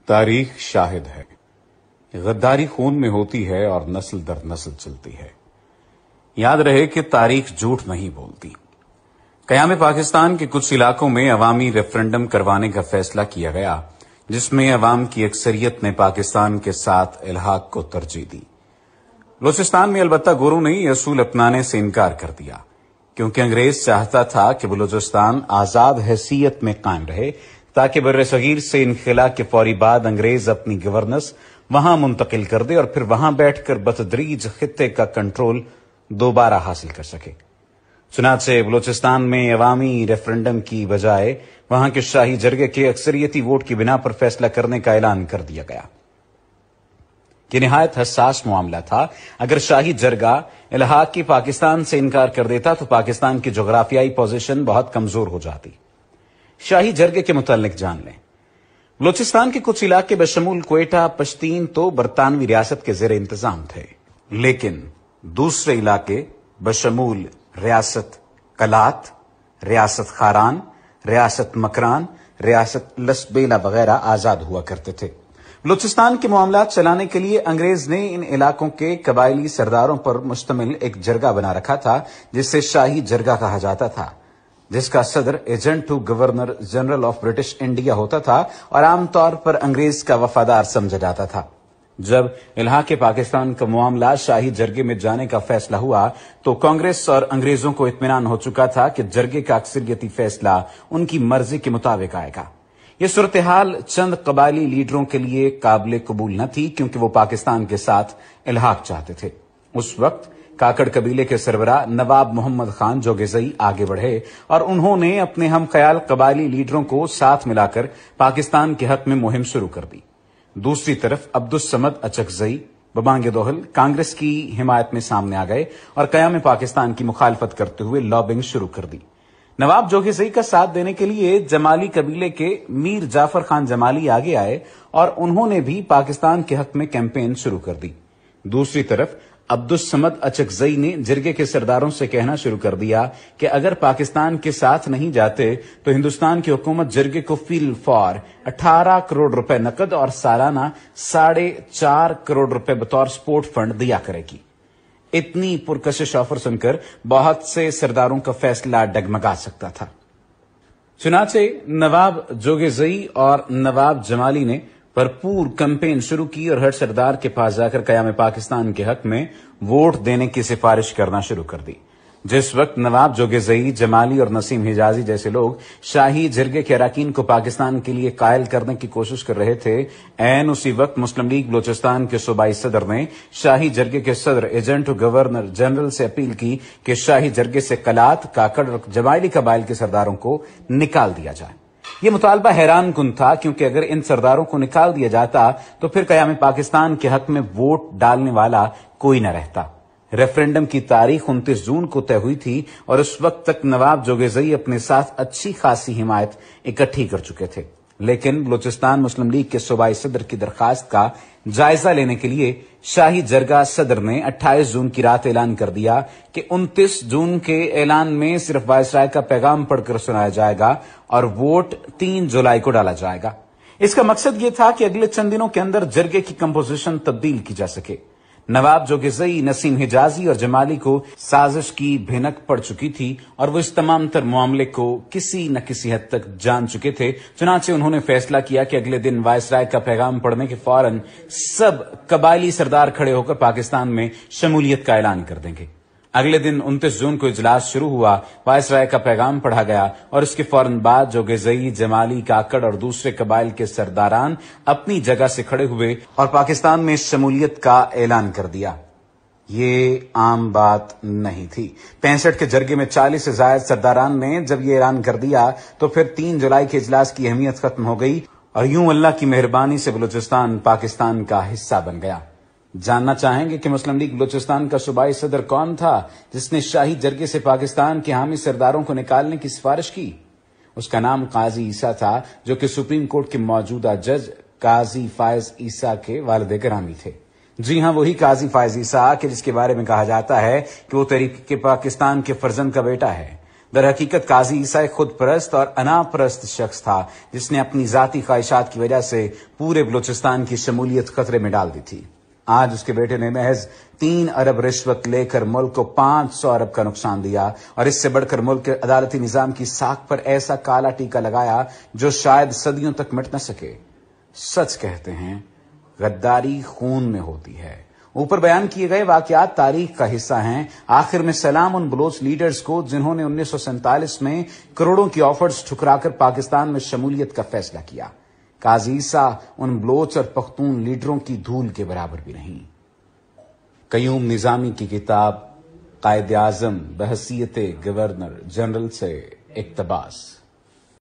تاریخ شاہد ہے، غداری خون میں ہوتی ہے اور نسل در نسل چلتی ہے۔ یاد رہے کہ تاریخ جھوٹ نہیں بولتی۔ قیام پاکستان کے کچھ علاقوں میں عوامی ریفرنڈم کروانے کا فیصلہ کیا گیا، جس میں عوام کی اکثریت نے پاکستان کے ساتھ الحاق کو ترجیح دی۔ بلوچستان میں البتہ گوروں نے یہ اصول اپنانے سے انکار کر دیا، کیونکہ انگریز چاہتا تھا کہ بلوچستان آزاد حیثیت میں قائم رہے تاکہ بر صغیر سے انخلا کے فوری بعد انگریز اپنی گورننس وہاں منتقل کر دے اور پھر وہاں بیٹھ کر بتدریج خطے کا کنٹرول دوبارہ حاصل کر سکے۔ چنانچہ بلوچستان میں عوامی ریفرنڈم کی بجائے وہاں کے شاہی جرگے کے اکثریتی ووٹ کی بنا پر فیصلہ کرنے کا اعلان کر دیا گیا۔ یہ نہایت حساس معاملہ تھا۔ اگر شاہی جرگہ الحاق کی پاکستان سے انکار کر دیتا تو پاکستان کی جغرافیائی پوزیشن بہت کمزور ہو جاتی۔ شاہی جرگے کے متعلق جان لیں۔ بلوچستان کے کچھ علاقے بشمول کوئٹہ، پشتین تو برطانوی ریاست کے زیر انتظام تھے، لیکن دوسرے علاقے بشمول ریاست کلات، ریاست خاران، ریاست مکران، ریاست لسبیلا وغیرہ آزاد ہوا کرتے تھے۔ بلوچستان کے معاملات چلانے کے لیے انگریز نے ان علاقوں کے قبائلی سرداروں پر مشتمل ایک جرگہ بنا رکھا تھا، جسے شاہی جرگہ کہا جاتا تھا، جس کا صدر agent to governor general of British India ہوتا تھا اور عام طور پر انگریز کا وفادار سمجھا جاتا تھا۔ جب الحاق پاکستان کا معاملہ شاہی جرگے میں جانے کا فیصلہ ہوا تو کانگریس اور انگریزوں کو اطمینان ہو چکا تھا کہ جرگے کا اکثریتی فیصلہ ان کی مرضی کے مطابق آئے گا۔ یہ صورتحال چند قبائلی لیڈروں کے لیے قابل قبول نہ تھی، کیونکہ وہ پاکستان کے ساتھ الحاق چاہتے تھے۔ اس وقت کاکڑ قبیلے کے سربراہ نواب محمد خان جوگیزئی آگے بڑھے اور انہوں نے اپنے ہم خیال قبائلی لیڈروں کو ساتھ ملا کر پاکستان کے حق میں مہم شروع کر دی۔ دوسری طرف عبدالصمد اچکزئی ببانگ دوہل کانگریس کی حمایت میں سامنے آ گئے اور قیام پاکستان کی مخالفت کرتے ہوئے لابنگ شروع کر دی۔ نواب جوگیزئی کا ساتھ دینے کے لیے جمالی قبیلے کے میر جعفر خان جمالی آگے آئے اور انہوں نے بھی پاکستان کے حق میں کیمپین شروع کر دی۔ دوسری طرف عبدالصمد اچکزئی نے جرگے کے سرداروں سے کہنا شروع کر دیا کہ اگر پاکستان کے ساتھ نہیں جاتے تو ہندوستان کی حکومت جرگے کو فی الفور 18 کروڑ روپے نقد اور سالانہ 4.5 کروڑ روپے بطور سپورٹ فنڈ دیا کرے گی۔ اتنی پرکشش آفر سن کر بہت سے سرداروں کا فیصلہ ڈگمگا سکتا تھا۔ چنانچہ نواب جوگیزئی اور نواب جمالی نے بھرپور کیمپین شروع کی اور ہر سردار کے پاس جا کر قیام پاکستان کے حق میں ووٹ دینے کی سفارش کرنا شروع کر دی۔ جس وقت نواب جوگیزئی، جمالی اور نسیم حجازی جیسے لوگ شاہی جرگے کے اراکین کو پاکستان کے لیے قائل کرنے کی کوشش کر رہے تھے، عین اسی وقت مسلم لیگ بلوچستان کے صوبائی صدر نے شاہی جرگے کے صدر ایجنٹ گورنر جنرل سے اپیل کی کہ شاہی جرگے سے کلات، کاکڑ اور جمالی قبائل کے سرداروں کو نکال دیا جائے۔ یہ مطالبہ حیران کن تھا، کیونکہ اگر ان سرداروں کو نکال دیا جاتا تو پھر قیام پاکستان کے حق میں ووٹ ڈالنے والا کوئی نہ رہتا۔ ریفرنڈم کی تاریخ 29 جون کو طے ہوئی تھی اور اس وقت تک نواب جوگیزئی اپنے ساتھ اچھی خاصی حمایت اکٹھی کر چکے تھے، لیکن بلوچستان مسلم لیگ کے صوبائی صدر کی درخواست کا جائزہ لینے کے لیے شاہی جرگہ صدر نے 28 جون کی رات اعلان کر دیا کہ 29 جون کے اعلان میں صرف وائسرائے کا پیغام پڑھ کر سنایا جائے گا اور ووٹ 3 جولائی کو ڈالا جائے گا۔ اس کا مقصد یہ تھا کہ اگلے چند دنوں کے اندر جرگے کی کمپوزیشن تبدیل کی جا سکے۔ نواب جوگیزئی، نسیم حجازی اور جمالی کو سازش کی بھنک پڑ چکی تھی اور وہ اس تمام تر معاملے کو کسی نہ کسی حد تک جان چکے تھے۔ چنانچہ انہوں نے فیصلہ کیا کہ اگلے دن وائسرائے کا پیغام پڑھنے کے فوراً سب قبائلی سردار کھڑے ہو کر پاکستان میں شمولیت کا اعلان کر دیں گے۔ اگلے دن 29 جون کو اجلاس شروع ہوا، وائسرائے کا پیغام پڑھا گیا اور اس کے فوراً بعد جوگیزئی، جمالی، کاکڑ اور دوسرے قبائل کے سرداران اپنی جگہ سے کھڑے ہوئے اور پاکستان میں شمولیت کا اعلان کر دیا۔ یہ عام بات نہیں تھی۔ 65 کے جرگے میں 40 سے زائد سرداران نے جب یہ اعلان کر دیا تو پھر 3 جولائی کے اجلاس کی اہمیت ختم ہو گئی اور یوں اللہ کی مہربانی سے بلوچستان پاکستان کا حصہ بن گیا۔ جاننا چاہیں گے کہ مسلم لیگ بلوچستان کا صوبائی صدر کون تھا جس نے شاہی جرگے سے پاکستان کے حامی سرداروں کو نکالنے کی سفارش کی؟ اس کا نام قاضی عیسیٰ تھا، جو کہ سپریم کورٹ کے موجودہ جج قاضی فائز عیسیٰ کے والد گرامی تھے۔ جی ہاں، وہی قاضی فائز عیسیٰ کہ جس کے بارے میں کہا جاتا ہے کہ وہ تحریک پاکستان کے فرزند کا بیٹا ہے۔ در حقیقت قاضی عیسیٰ ایک خود پرست اور انا پرست شخص تھا جس نے اپنی ذاتی خواہشات کی وجہ سے پورے بلوچستان کی شمولیت خطرے میں ڈال دی تھی۔ آج اس کے بیٹے نے محض 3 ارب رشوت لے کر ملک کو 500 ارب کا نقصان دیا اور اس سے بڑھ کر ملک کے عدالتی نظام کی ساکھ پر ایسا کالا ٹیکا لگایا جو شاید صدیوں تک مٹ نہ سکے۔ سچ کہتے ہیں غداری خون میں ہوتی ہے۔ اوپر بیان کیے گئے واقعات تاریخ کا حصہ ہیں۔ آخر میں سلام ان بلوچ لیڈرز کو جنہوں نے 1947 میں کروڑوں کی آفرز ٹھکرا کر پاکستان میں شمولیت کا فیصلہ کیا۔ قاضی عیسیٰ ان بلوچ اور پختون لیڈروں کی دھول کے برابر بھی نہیں۔ قیوم نظامی کی کتاب قائد اعظم بحیثیت گورنر جنرل سے اقتباس۔